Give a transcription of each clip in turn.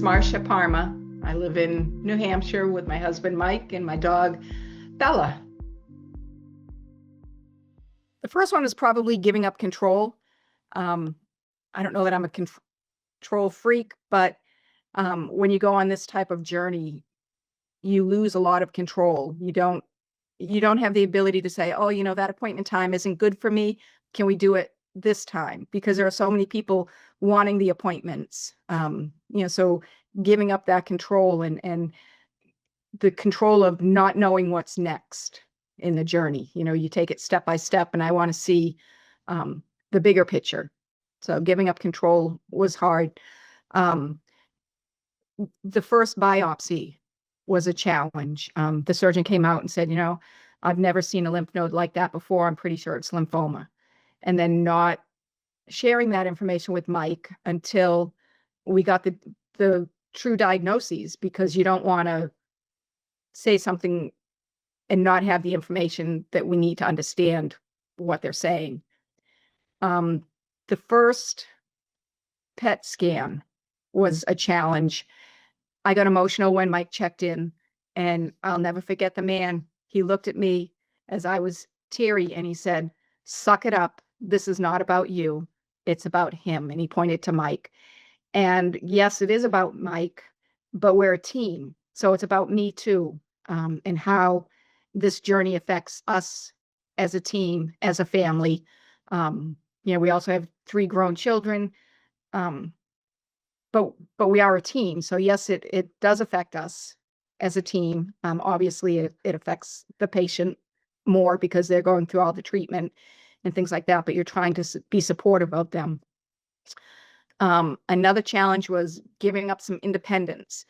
is Marcia Parma. I live in New Hampshire with my husband Mike and my dog Bella. The first one is probably giving up control. I don't know that I'm a control freak, but when you go on this type of journey, you lose a lot of control. You don't have the ability to say, oh, that appointment time isn't good for me. Can we do it this time? Because there are so many people wanting the appointments. So giving up that control and the control of not knowing what's next in the journey. You take it step by step, and I want to see the bigger picture. So giving up control was hard. The first biopsy was a challenge. The surgeon came out and said, I've never seen a lymph node like that before. I'm pretty sure it's lymphoma. And then not sharing that information with Mike until we got the true diagnoses, because you don't want to say something and not have the information that we need to understand what they're saying. The first PET scan was a challenge. I got emotional when Mike checked in, and I'll never forget the man. He looked at me as I was teary and he said, "Suck it up. This is not about you. It's about him." And he pointed to Mike. And yes, it is about Mike, but we're a team. So it's about me too, and how this journey affects us as a team, as a family. We also have 3 grown children. But we are a team. So yes, it does affect us as a team. Obviously, it affects the patient more because they're going through all the treatment and things like that, but you're trying to be supportive of them. Another challenge was giving up some independence.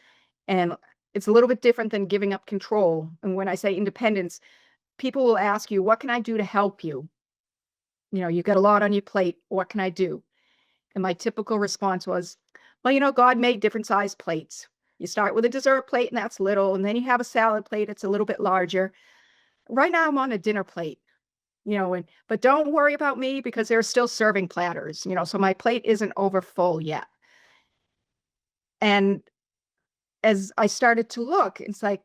And it's a little bit different than giving up control. And when I say independence, people will ask you, what can I do to help you? You've got a lot on your plate. What can I do? And my typical response was, well, God made different size plates. You start with a dessert plate, and that's little, and then you have a salad plate. It's a little bit larger. Right now I'm on a dinner plate, but don't worry about me because there are still serving platters, so my plate isn't over full yet. And as I started to look, it's like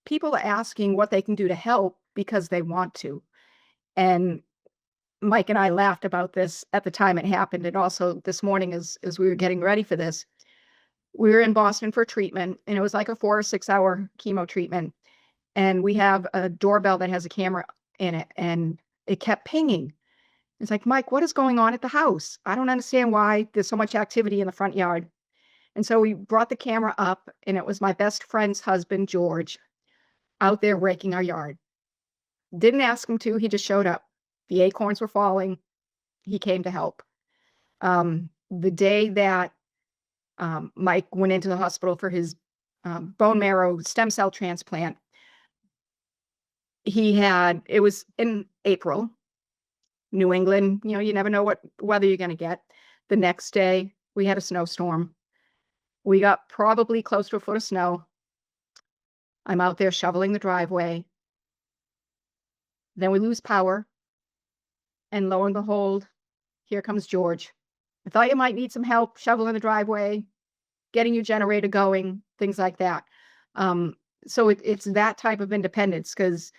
people are asking what they can do to help because they want to. And Mike and I laughed about this at the time it happened. And also this morning, as we were getting ready for this, we were in Boston for treatment, and it was like a 4 or 6 hour chemo treatment. And we have a doorbell that has a camera in it, and it kept pinging. It's like, Mike, what is going on at the house? I don't understand why there's so much activity in the front yard. And so we brought the camera up, and it was my best friend's husband, George, out there raking our yard. Didn't ask him to, he just showed up. The acorns were falling. He came to help. The day that Mike went into the hospital for his bone marrow stem cell transplant, it was in April, New England, you never know what weather you're going to get. The next day, we had a snowstorm. We got probably close to a foot of snow. I'm out there shoveling the driveway. Then we lose power. And lo and behold, here comes George. I thought you might need some help shoveling the driveway, getting your generator going, things like that. So it's that type of independence, because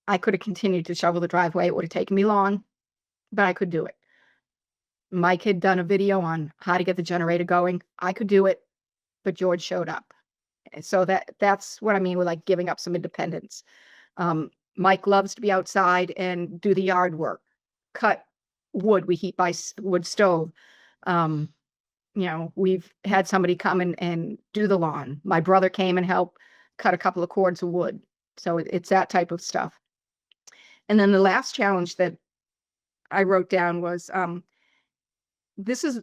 I could have continued to shovel the driveway. It would have taken me long, but I could do it. Mike had done a video on how to get the generator going. I could do it, but George showed up. So that's what I mean with like giving up some independence. Mike loves to be outside and do the yard work, cut wood. We heat by wood stove. We've had somebody come and do the lawn. My brother came and helped cut a couple of cords of wood. So it's that type of stuff. And then the last challenge that I wrote down was,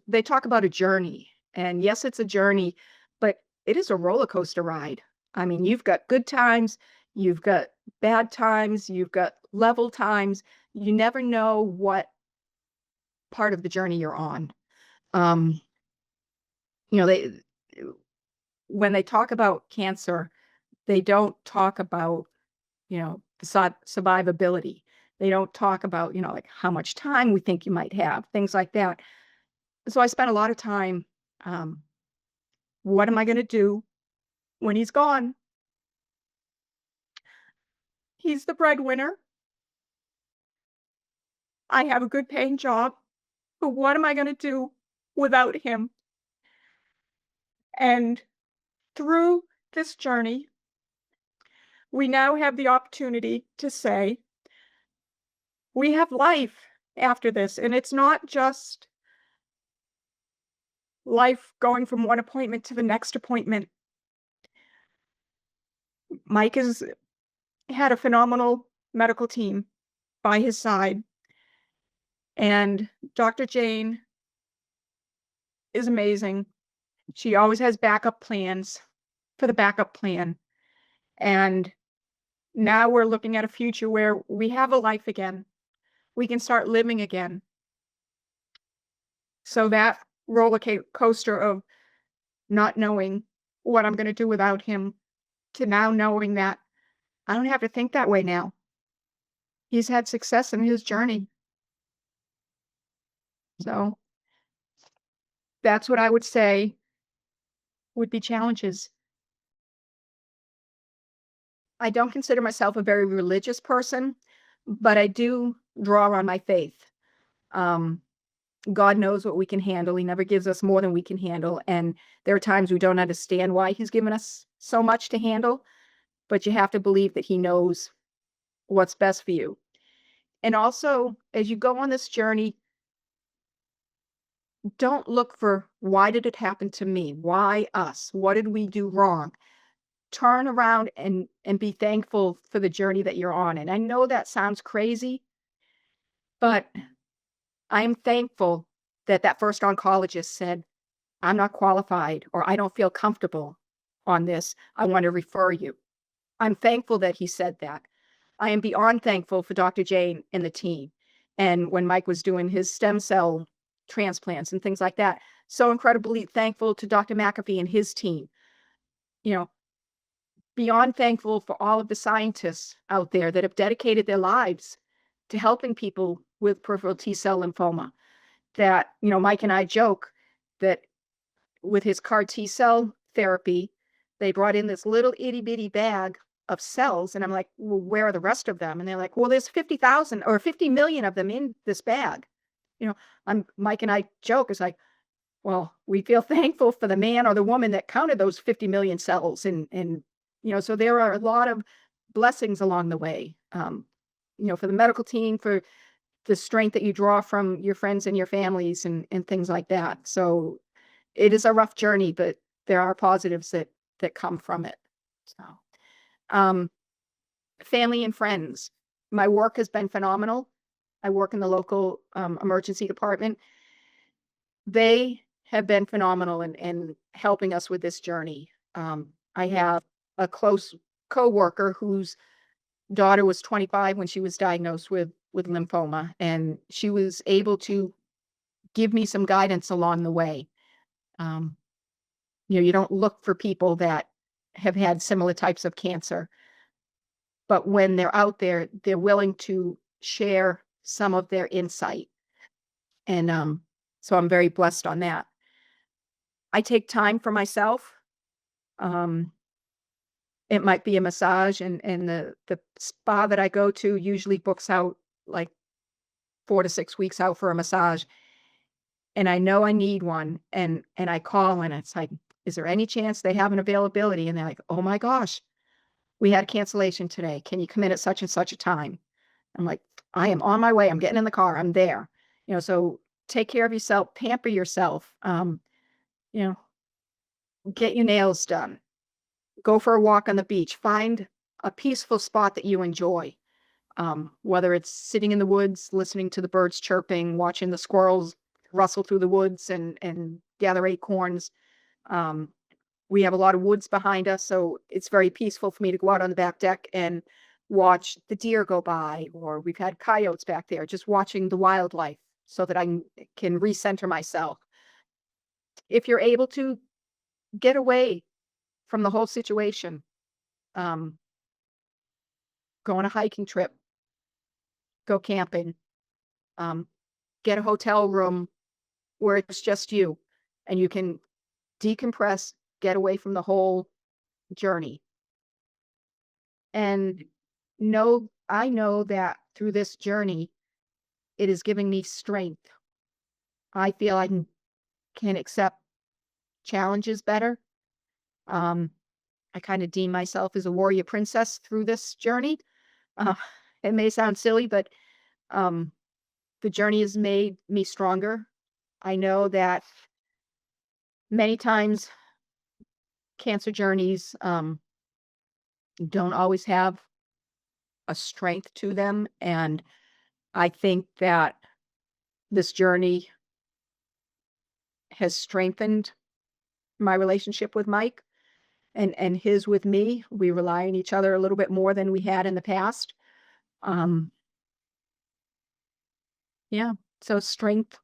they talk about a journey, and yes, it's a journey, but it is a roller coaster ride. I mean, you've got good times, you've got bad times, you've got level times. You never know what part of the journey you're on. When they talk about cancer, they don't talk about, the survivability. They don't talk about, like how much time we think you might have, things like that. So I spent a lot of time what am I going to do when he's gone? He's the breadwinner. I have a good paying job, but what am I going to do without him? And through this journey, we now have the opportunity to say, we have life after this. And it's not just life going from one appointment to the next appointment. Mike has had a phenomenal medical team by his side. And Dr. Jane is amazing. She always has backup plans for the backup plan. And now we're looking at a future where we have a life again. We can start living again. So that roller coaster of not knowing what I'm going to do without him to now knowing that I don't have to think that way now. He's had success in his journey. So that's what I would say would be challenges. I don't consider myself a very religious person, but I do draw on my faith. Um, God knows what we can handle. He never gives us more than we can handle. And there are times we don't understand why he's given us so much to handle, but you have to believe that he knows what's best for you. And also, as you go on this journey, don't look for why did it happen to me? Why us? What did we do wrong? Turn around and be thankful for the journey that you're on. And I know that sounds crazy, but I am thankful that that first oncologist said, I'm not qualified or I don't feel comfortable on this. I want to refer you. I'm thankful that he said that. I am beyond thankful for Dr. Jane and the team. And when Mike was doing his stem cell transplants and things like that, so incredibly thankful to Dr. McAfee and his team. You know, beyond thankful for all of the scientists out there that have dedicated their lives to helping people with peripheral T-cell lymphoma. That, Mike and I joke that with his CAR T-cell therapy, they brought in this little itty bitty bag of cells. And I'm like, well, where are the rest of them? And they're like, well, there's 50,000 or 50 million of them in this bag. Mike and I joke, it's like, well, we feel thankful for the man or the woman that counted those 50 million cells. So there are a lot of blessings along the way, for the medical team, for the strength that you draw from your friends and your families and things like that. So it is a rough journey, but there are positives that come from it. So, um, family and friends. My work has been phenomenal. I work in the local emergency department. They have been phenomenal in helping us with this journey. I have a close coworker whose daughter was 25 when she was diagnosed with lymphoma, and she was able to give me some guidance along the way. You don't look for people that have had similar types of cancer, but when they're out there, they're willing to share some of their insight. And so I'm very blessed on that. I take time for myself. It might be a massage, and the spa that I go to usually books out like 4 to 6 weeks out for a massage. And I know I need one, and I call, and it's like, is there any chance they have an availability? And they're like, oh my gosh, we had a cancellation today. Can you come in at such and such a time? I'm like, I am on my way. I'm getting in the car. I'm there. So take care of yourself, pamper yourself. You know, get your nails done. Go for a walk on the beach. Find a peaceful spot that you enjoy. Whether it's sitting in the woods, listening to the birds chirping, watching the squirrels rustle through the woods and gather acorns. We have a lot of woods behind us, so it's very peaceful for me to go out on the back deck and watch the deer go by, or we've had coyotes back there, just watching the wildlife so that I can recenter myself. If you're able to get away from the whole situation, um, go on a hiking trip, go camping, um, get a hotel room where it's just you and you can decompress, get away from the whole journey. And I know that through this journey, it is giving me strength. I feel I can accept challenges better. Um, I kind of deem myself as a warrior princess through this journey. Uh, it may sound silly, but um, the journey has made me stronger. I know that many times cancer journeys don't always have a strength to them. And I think that this journey has strengthened my relationship with Mike and his with me. We rely on each other a little bit more than we had in the past. Um, yeah. So strength